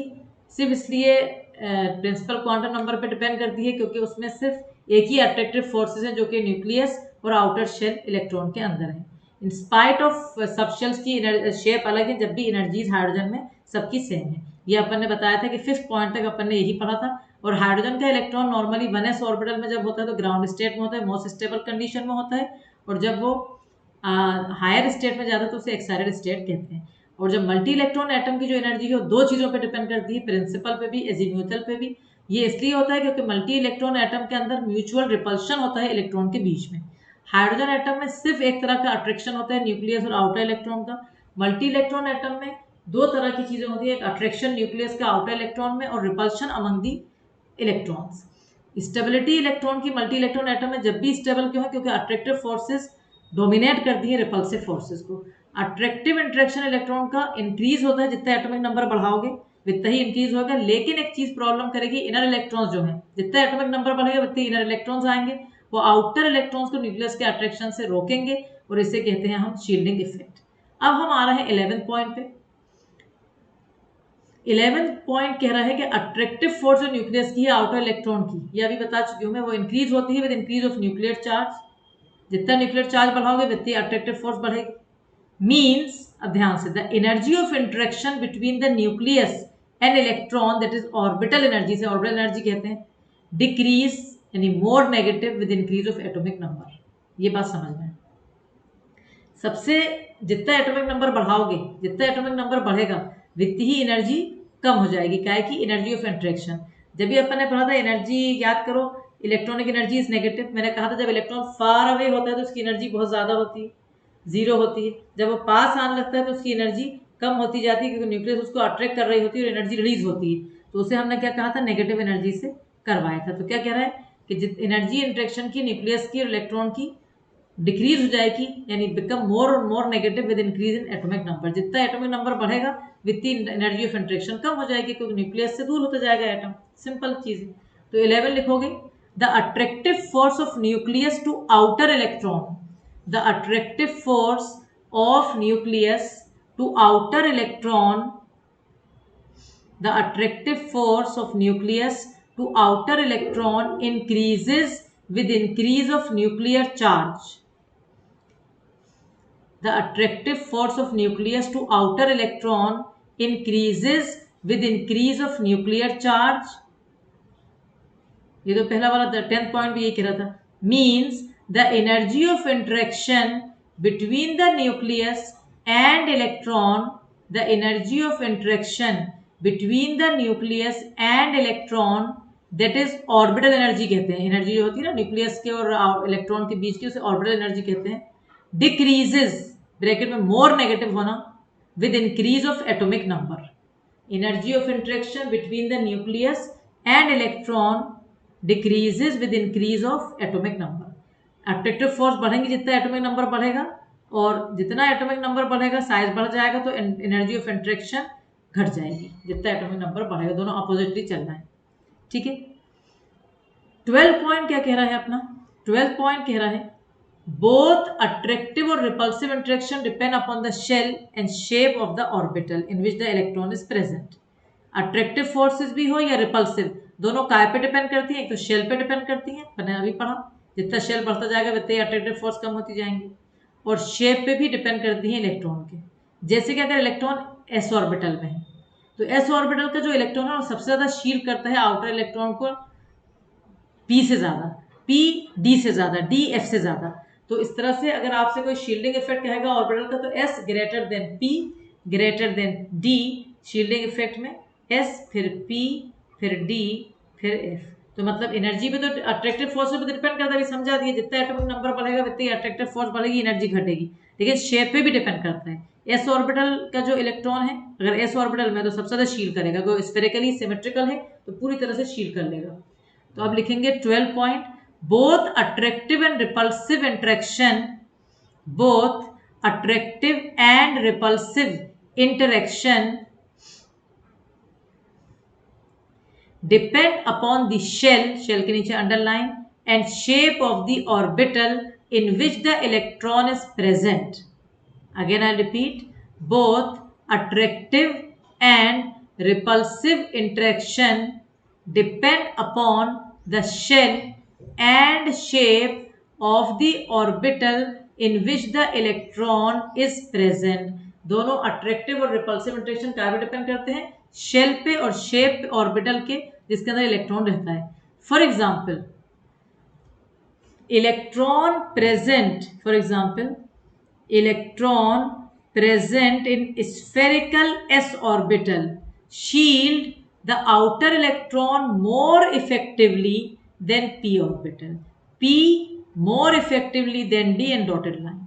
सिर्फ इसलिए principal quantum number पे depend करती है क्योंकि उसमें सिर्फ एक ही अट्रैक्टिव फोर्सेस हैं जो कि न्यूक्लियस और आउटर शेल इलेक्ट्रॉन के अंदर है। इन स्पाइट ऑफ सब शेल्स की शेप अलग है, जब भी एनर्जीज हाइड्रोजन में सबकी सेम है। ये अपन ने बताया था कि 5th पॉइंट तक अपन ने यही पढ़ा था। और हाइड्रोजन का इलेक्ट्रॉन नॉर्मली 1s ऑर्बिटल में जब होता है तो ग्राउंड स्टेट में होता है, मोस्ट स्टेबल कंडीशन में होता है, और जब वो हायर स्टेट में जाता है तो उसे एक्साइटेड स्टेट कहते हैं। और जब मल्टी इलेक्ट्रॉन एटम की जो एनर्जी है वो दो चीज़ों पे डिपेंड करती है, प्रिंसिपल पे भी, एजीम्यूथल पे भी। ये इसलिए होता है क्योंकि मल्टी इलेक्ट्रॉन एटम के अंदर म्यूचुअल रिपल्शन होता है इलेक्ट्रॉन के बीच में। हाइड्रोजन एटम में सिर्फ एक तरह का अट्रैक्शन होता है न्यूक्लियस और आउटर इलेक्ट्रॉन का। मल्टी इलेक्ट्रॉन एटम में दो तरह की चीज़ें होती है, एक अट्रैक्शन न्यूक्लियस का आउटर इलेक्ट्रॉन में और repulsion among the electrons. Stability electron की मल्टी इलेक्ट्रॉन एटम में जब भी स्टेबल क्यों है? क्योंकि अट्रैक्टिव फोर्सेस डोमिनेट करती है रिपल्सिव फोर्सेस को। अट्रैक्टिव इंट्रैक्शन इलेक्ट्रॉन का इंक्रीज होता है, जितना एटॉमिक नंबर बढ़ाओगे उतना ही इंक्रीज होगा। लेकिन एक चीज प्रॉब्लम करेगी, इनर इलेक्ट्रॉन्स जो है, जितना एटॉमिक नंबर बढ़ेगा उतने इनर इलेक्ट्रॉन्स आएंगे, वो आउटर इलेक्ट्रॉन्स को न्यूक्लियस के अट्रैक्शन से रोकेंगे, और इसे कहते हैं हम शील्डिंग इफेक्ट। अब हम आ रहे हैं 11th पॉइंट पे। 11th पॉइंट कह रहा है कि अट्रैक्टिव फोर्स जो न्यूक्लियस की है आउटर इलेक्ट्रॉन की, ये अभी बता चुकी हूँ मैं, वो इंक्रीज होती है with increase of nuclear charge. जितना न्यूक्लियर चार्ज बढ़ाओगे उतनी अट्रैक्टिव फोर्स बढ़ेगी। मीन्स, अब ध्यान से, the energy of interaction between the nucleus and electron, that is orbital energy से ऑर्बिटल एनर्जी कहते हैं, डिक्रीज यानी more negative with increase of atomic number. ये बात समझना है। सबसे जितना एटॉमिक नंबर बढ़ाओगे, जितना एटॉमिक नंबर बढ़ेगा वित्त ही एनर्जी कम हो जाएगी। क्या है कि एनर्जी ऑफ इंटरेक्शन। जब भी अपन ने पढ़ा था एनर्जी, याद करो, इलेक्ट्रॉनिक एनर्जी इज नेगेटिव। मैंने कहा था जब इलेक्ट्रॉन फार अवे होता है तो उसकी एनर्जी बहुत ज़्यादा होती है, जीरो होती है। जब वो पास आने लगता है तो उसकी एनर्जी कम होती जाती है, क्योंकि न्यूक्लियस उसको अट्रैक्ट कर रही होती है और एनर्जी रिलीज होती है। तो उसे हमने क्या कहा था? नेगेटिव एनर्जी से करवाया था। तो क्या कह रहा है कि जित एनर्जी इंटरेक्शन की न्यूक्लियस की और इलेक्ट्रॉन की डिक्रीज हो जाएगी, यानी बिकम मोर और more negative with increase in atomic number. जितना एटॉमिक नंबर बढ़ेगा वित्ती एनर्जी ऑफ इंटरेक्शन कम हो जाएगी, क्योंकि न्यूक्लियस से दूर होता जाएगा एटम। सिंपल चीज है। तो 11 लिखोगे, the attractive force of nucleus to outer electron, the attractive force of nucleus to outer electron, the attractive force of nucleus to outer electron increases with increase of nuclear charge. The attractive force of nucleus to outer electron increases with increase of nuclear charge. ये तो पहला वाला 10th point भी ये कह रहा था। Means the energy of interaction between the nucleus and electron, the energy of interaction between the nucleus and electron, that is orbital energy कहते हैं। एनर्जी जो होती है ना न्यूक्लियस के और इलेक्ट्रॉन के बीच की, उसे ऑर्बिटल एनर्जी कहते हैं। डिक्रीजेस, ब्रैकेट में मोर नेगेटिव होना, with increase of atomic number. Energy of interaction between the nucleus and electron decreases with increase of atomic number. Attractive force बढ़ेंगे जितना एटॉमिक नंबर बढ़ेगा, और जितना एटॉमिक नंबर बढ़ेगा साइज बढ़ जाएगा, तो एनर्जी ऑफ इंटरेक्शन घट जाएगी जितना एटॉमिक नंबर बढ़ेगा। दोनों अपोजिटली चलना है, ठीक है। 12 पॉइंट क्या कह रहा है अपना? 12 पॉइंट कह रहा है both attractive और repulsive interaction depend upon the shell and shape of the orbital in which the electron is present. Attractive forces भी हो या रिपल्सिव, दोनों काय पे डिपेंड करती हैं? एक तो शेल पे डिपेंड करती हैं, मैंने अभी पढ़ा, जितना शेल बढ़ता जाएगा उतनी ही अट्रैक्टिव फोर्स कम होती जाएंगी, और शेप पे भी डिपेंड करती हैं इलेक्ट्रॉन के। जैसे कि अगर इलेक्ट्रॉन एस ऑर्बिटल में है तो एस ऑर्बिटल का जो इलेक्ट्रॉन है वो सबसे ज्यादा शील्ड करता है आउटर इलेक्ट्रॉन को पी से ज्यादा, पी डी से ज्यादा, डी एफ से ज्यादा। तो इस तरह से अगर आपसे कोई शील्डिंग इफेक्ट कहेगा ऑर्बिटल का तो S greater than P greater than D, shielding effect में एस फिर पी फिर डी फिर एफ। तो मतलब एनर्जी पे तो अट्रैक्टिव फोर्स पे डिपेंड करता है, समझा दिया, जितना एटॉमिक नंबर बढ़ेगा उतनी अट्रैक्टिव फोर्स बढ़ेगी, एनर्जी घटेगी। लेकिन शेप पे भी डिपेंड करता है। एस ऑर्बिटल का जो इलेक्ट्रॉन है अगर एस ऑर्बिटल में तो सबसे ज्यादा शील्ड करेगा, अगर स्फेरिकली सिमेट्रिकल है तो पूरी तरह से शील्ड कर लेगा। तो अब लिखेंगे 12 point, both attractive and repulsive interaction, both attractive and repulsive interaction depend upon the shell, shell के नीचे underline, and shape of the orbital in which the electron is present. Again I repeat, both attractive and repulsive interaction depend upon the shell and shape of the orbital in which the electron is present. दोनों attractive और repulsive interaction क्या पे depend करते हैं? Shell पे और shape orbital के जिसके अंदर इलेक्ट्रॉन रहता है। For example electron present, for example electron present in spherical s orbital shield the outer electron more effectively than p orbital, p more effectively than d and dotted line,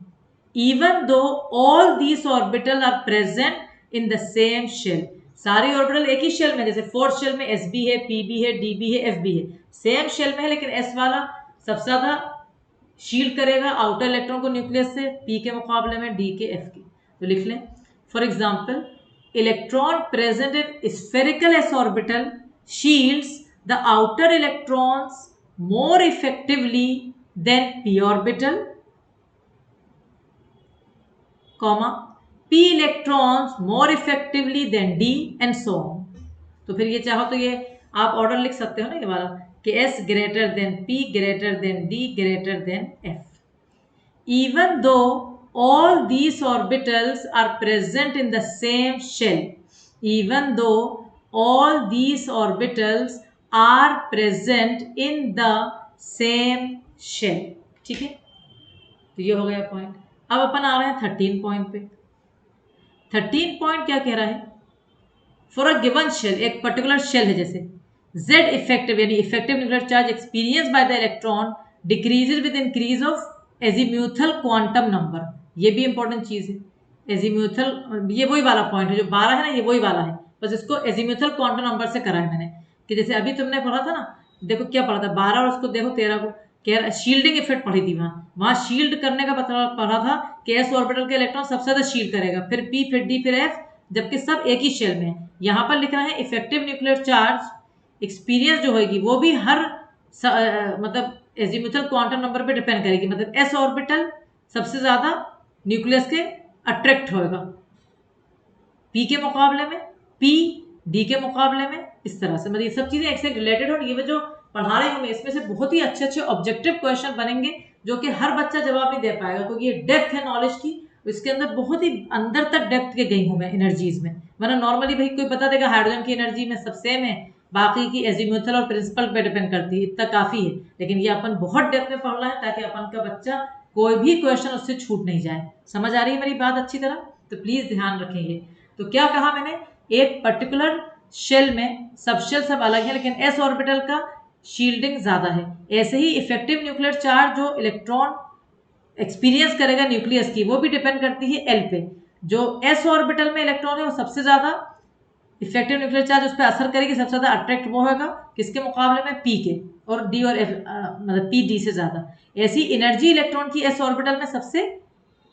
even though all these orbitals are present in the same shell. सारी orbital एक ही shell में, जैसे fourth shell में S B है, P B है, D B है, F B है, same shell में है, लेकिन एस वाला सबसे ज्यादा शील्ड करेगा आउटर इलेक्ट्रॉन को न्यूक्लियस से, पी के मुकाबले में डी के एफ की। तो लिख लें, for example electron present in spherical s orbital shields the outer electrons more effectively than p orbital, comma p electrons more effectively than d and so on. तो फिर ये चाहो तो ये आप ऑर्डर लिख सकते हो ना, ये वाला कि s greater than p greater than d greater than f. Even though all these orbitals are present in the same shell, even though all these orbitals are present in the same shell. ठीक है, तो ये हो गया point. अब अपन आ रहे हैं 13 point पे। 13 पॉइंट क्या कह रहा है? फॉर अ गिवन शेल, एक पर्टिकुलर शेल है, जैसे Z इफेक्टिव यानी effective nuclear charge experience by the electron decreases with increase of azimuthal quantum number. ये भी इंपॉर्टेंट चीज है, एजीम्यूथल, ये वही वाला पॉइंट है जो 12 है ना, ये वही वाला है, बस इसको एजीम्यूथल क्वांटम नंबर से करा है मैंने। कि जैसे अभी तुमने पढ़ा था ना, देखो क्या पढ़ा था, 12 और उसको देखो 13 को, क्या शील्डिंग इफेक्ट पढ़ी थी वहां शील्ड करने का पढ़ा था कि एस ऑर्बिटल के इलेक्ट्रॉन सबसे ज्यादा शील्ड करेगा, फिर पी फिर डी फिर एफ, जबकि सब एक ही शेल में है। यहाँ पर लिख रहा है इफेक्टिव न्यूक्लियर चार्ज एक्सपीरियंस जो होगी वो भी हर मतलब एजीम्यूथल क्वांटम नंबर पे डिपेंड करेगी, मतलब एस ऑर्बिटल सबसे ज्यादा न्यूक्लियस के अट्रैक्ट होगा पी के मुकाबले में, पी डी के मुकाबले में, इस तरह से। मतलब ये सब चीजें एक से रिलेटेड होंगी, ये जो पढ़ा रही हूँ मैं इसमें से बहुत ही अच्छे अच्छे ऑब्जेक्टिव क्वेश्चन बनेंगे जो कि हर बच्चा जवाब नहीं दे पाएगा, क्योंकि ये डेप्थ है नॉलेज की, इसके अंदर बहुत ही अंदर तक डेप्थ के गई हूँ मैं एनर्जीज में। वरना नॉर्मली भाई कोई बता देगा हाइड्रोजन की एनर्जी में सब सेम है, बाकी की एजीम्यूथल और प्रिंसिपल पे डिपेंड करती है, इतना काफी है। लेकिन ये अपन बहुत डेप्थ में पढ़ रहे हैं ताकि अपन का बच्चा कोई भी क्वेश्चन उससे छूट नहीं जाए। समझ आ रही है मेरी बात अच्छी तरह? तो प्लीज ध्यान रखेंगे। तो क्या कहा मैंने, एक पर्टिकुलर शेल में सब शेल सब अलग है, लेकिन एस ऑर्बिटल का शील्डिंग ज्यादा है। ऐसे ही इफेक्टिव न्यूक्लियर चार्ज जो इलेक्ट्रॉन एक्सपीरियंस करेगा न्यूक्लियस की वो भी डिपेंड करती है एल पे। जो एस ऑर्बिटल में इलेक्ट्रॉन है वो सबसे ज्यादा इफेक्टिव न्यूक्लियर चार्ज उस पर असर करेगी, सबसे ज्यादा अट्रैक्ट वो होगा किसके मुकाबले में, पी के, और डी और एफ मतलब पी डी से ज्यादा। ऐसी एनर्जी इलेक्ट्रॉन की एस ऑर्बिटल में सबसे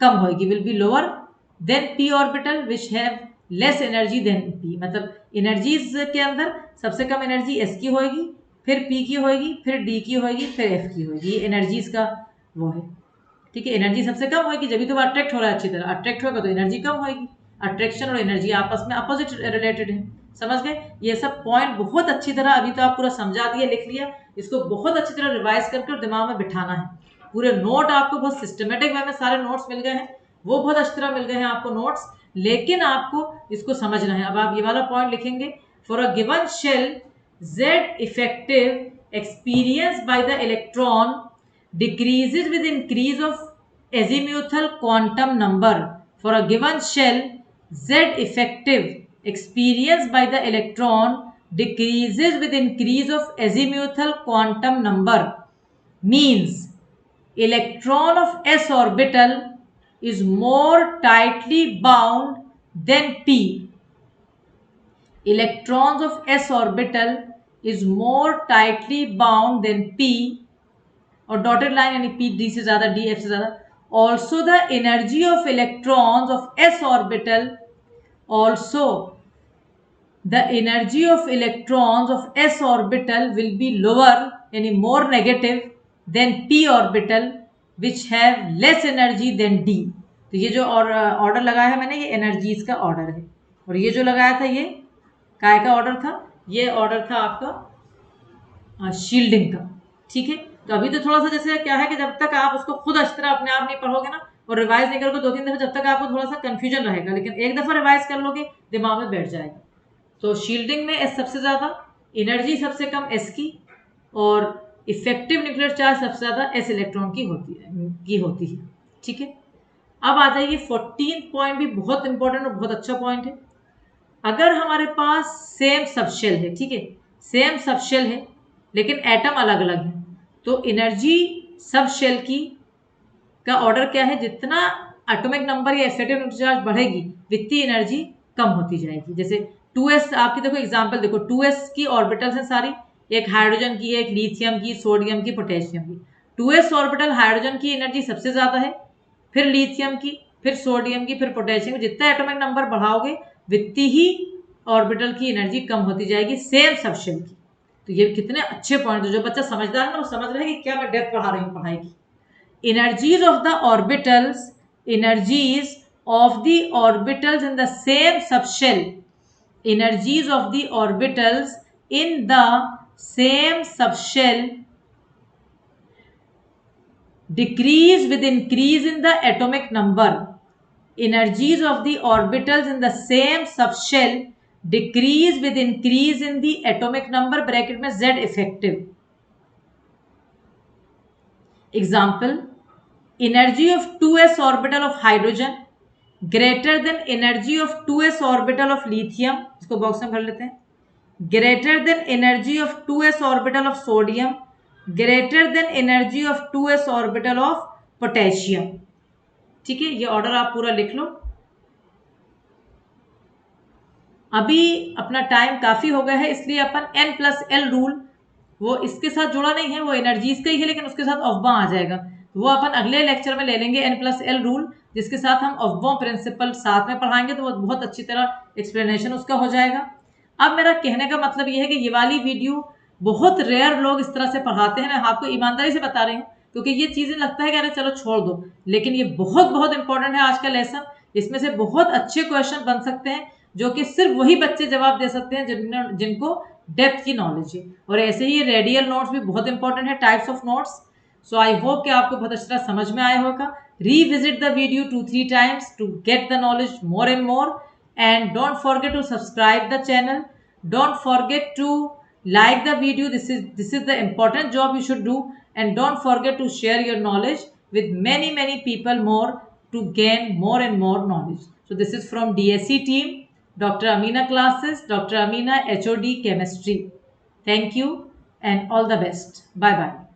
कम होगी, will be lower than p orbital which have less energy than p. मतलब एनर्जीज के अंदर सबसे कम एनर्जी एस की होगी, फिर पी की होगी, फिर डी की होगी, फिर एफ की होगी। ये एनर्जीज का वो है, ठीक है, एनर्जी सबसे कम होगी जब भी तो अट्रैक्ट हो रहा है अच्छी तरह, अट्रैक्ट होगा तो एनर्जी कम होगी। अट्रैक्शन और एनर्जी आपस में अपोजिट रिलेटेड है, समझ गए। ये सब पॉइंट बहुत अच्छी तरह अभी तो आप पूरा समझा दिए, लिख लिया, इसको बहुत अच्छी तरह रिवाइज करके और दिमाग में बिठाना है। पूरे नोट आपको बहुत सिस्टमेटिक वे में सारे नोट्स मिल गए हैं, वो बहुत अच्छी तरह मिल गए हैं आपको नोट्स, लेकिन आपको इसको समझना है। अब आप ये वाला पॉइंट लिखेंगे, for a given shell Z effective experienced by the electron decreases with increase of azimuthal quantum number. For a given shell, Z effective experienced by the electron decreases with increase of azimuthal quantum number. Means electron of s orbital is more tightly bound than p. Electrons of s orbital is more tightly bound than p, और dotted line यानी p d से ज्यादा, d f से ज्यादा. Also the energy of electrons of s orbital, also the energy of electrons of s orbital will be lower यानी more negative than p orbital which have less energy than d. तो ये जो order लगाया है मैंने, ये energies का order है, और ये जो लगाया था ये काय का ऑर्डर था, ये ऑर्डर था आपका शील्डिंग का, ठीक है। तो अभी तो थोड़ा सा जैसे क्या है कि जब तक आप उसको खुद अच्छी तरह अपने आप नहीं पढ़ोगे ना और रिवाइज नहीं करोगे 2-3 दफे, जब तक आपको थोड़ा सा कंफ्यूजन रहेगा, लेकिन एक दफा रिवाइज कर लोगे दिमाग में बैठ जाएगा। तो शील्डिंग में एस सबसे ज्यादा, एनर्जी सबसे कम एस की, और इफेक्टिव न्यूक्लियर चार्ज सबसे ज्यादा एस इलेक्ट्रॉन की होती है, ठीक है। अब आ जाइए 14 पॉइंट, भी बहुत इंपॉर्टेंट और बहुत अच्छा पॉइंट है। अगर हमारे पास सेम सबशेल है, ठीक है, सेम सबशेल है लेकिन एटम अलग अलग है, तो एनर्जी सबशेल की का ऑर्डर क्या है, जितना एटॉमिक नंबर या इफेक्टिव न्यूक्लियर चार्ज बढ़ेगी वित्तीय एनर्जी कम होती जाएगी। जैसे 2s आपकी देखो एग्जांपल देखो, 2s की ऑर्बिटल्स हैं सारी, एक हाइड्रोजन की, एक लिथियम की, सोडियम की, पोटेशियम की। 2s ऑर्बिटल हाइड्रोजन की एनर्जी सबसे ज्यादा है, फिर लिथियम की, फिर सोडियम की, फिर पोटेशियम की। जितना एटॉमिक नंबर बढ़ाओगे वित्तीय ही ऑर्बिटल की एनर्जी कम होती जाएगी सेम सबशेल की। तो ये कितने अच्छे पॉइंट, जो बच्चा समझदार है ना वो समझ रहे हैं कि क्या मैं डेप्थ पढ़ा रही हूँ पढ़ाई की। energies of the orbitals, energies of the orbitals in the same subshell, energies of the orbitals in the same subshell decrease with increase in the atomic number. Energies of the orbitals in the same subshell decrease with increase in the atomic number, bracket में Z effective. Example, energy of 2s orbital of hydrogen greater than energy of 2s orbital of lithium, इसको box में भर लेते हैं, greater than energy of 2s orbital of sodium, greater than energy of 2s orbital of potassium, ठीक है। ये order आप पूरा लिख लो। अभी अपना टाइम काफी हो गया है, इसलिए अपन N+L रूल, वो इसके साथ जुड़ा नहीं है, वो एनर्जीज का ही है, लेकिन उसके साथ अफवाह आ जाएगा, वो अपन अगले लेक्चर में ले लेंगे N+L रूल, जिसके साथ हम अफवाह प्रिंसिपल साथ में पढ़ाएंगे, तो वो बहुत अच्छी तरह एक्सप्लेनेशन उसका हो जाएगा। अब मेरा कहने का मतलब ये है कि ये वाली वीडियो बहुत रेयर लोग इस तरह से पढ़ाते हैं, मैं आपको ईमानदारी से बता रही हूँ, क्योंकि ये चीजें लगता है कि अरे चलो छोड़ दो, लेकिन ये बहुत बहुत इंपॉर्टेंट है आज का लेसन। इसमें से बहुत अच्छे क्वेश्चन बन सकते हैं जो कि सिर्फ वही बच्चे जवाब दे सकते हैं जिनको डेप्थ की नॉलेज है। और ऐसे ही रेडियल नोट्स भी बहुत इंपॉर्टेंट है, types of notes. So I hope कि आपको बहुत अच्छी तरह समझ में आया होगा। revisit the video 2-3 times to get the knowledge more and more, and don't forget to subscribe the channel, don't forget to like the video, this is the important job you should do, and don't forget to share your knowledge with many people more to gain more and more knowledge. So this is from DSC team, Dr. Amina classes, Dr. Amina HOD chemistry. Thank you and all the best. Bye bye.